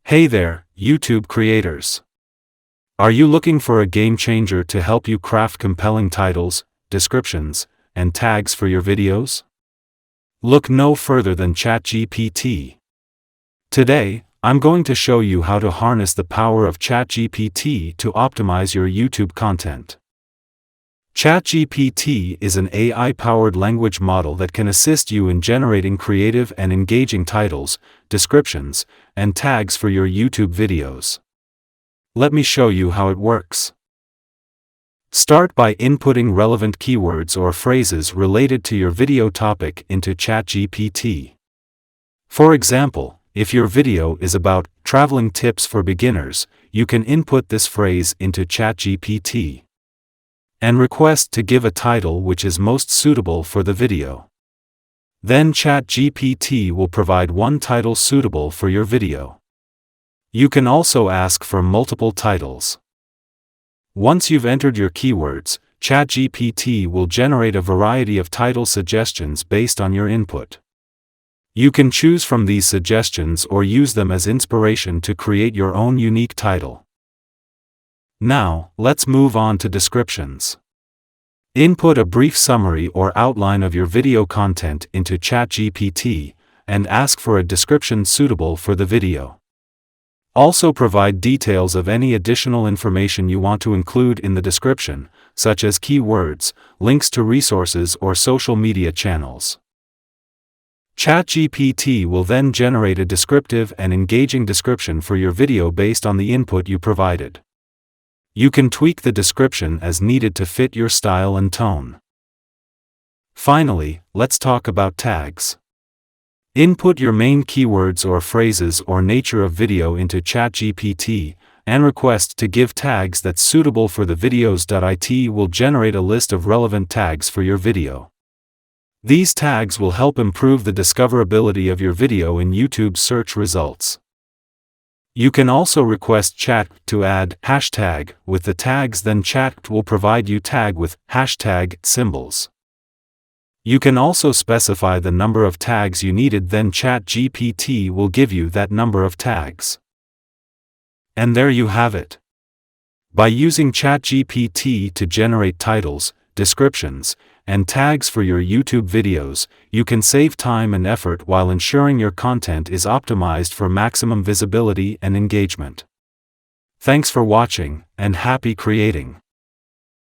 Hey there, YouTube creators. Are you looking for a game changer to help you craft compelling titles, descriptions, and tags for your videos? Look no further than Chat GPT. Today, I'm going to show you how to harness the power of Chat GPT to optimize your YouTube content. Chat GPT is an AI-powered language model that can assist you in generating creative and engaging titles, descriptions, and tags for your YouTube videos. Let me show you how it works. Start by inputting relevant keywords or phrases related to your video topic into Chat GPT. For example, if your video is about traveling tips for beginners, you can input this phrase into Chat GPT and request to give a title which is most suitable for the video. Then Chat GPT will provide one title suitable for your video. You can also ask for multiple titles. Once you've entered your keywords, Chat GPT will generate a variety of title suggestions based on your input. You can choose from these suggestions or use them as inspiration to create your own unique title. Now, let's move on to descriptions. Input a brief summary or outline of your video content into Chat GPT, and ask for a description suitable for the video. Also provide details of any additional information you want to include in the description, such as keywords, links to resources or social media channels. Chat GPT will then generate a descriptive and engaging description for your video based on the input you provided. You can tweak the description as needed to fit your style and tone. Finally, let's talk about tags. Input your main keywords or phrases or nature of video into Chat GPT, and request to give tags that's suitable for the videos. It will generate a list of relevant tags for your video. These tags will help improve the discoverability of your video in YouTube search results. You can also request Chat to add hashtag with the tags, then Chat will provide you tag with hashtag symbols. You can also specify the number of tags you needed, then Chat GPT will give you that number of tags. And there you have it. By using Chat GPT to generate titles, descriptions, and tags for your YouTube videos, you can save time and effort while ensuring your content is optimized for maximum visibility and engagement. Thanks for watching, and happy creating!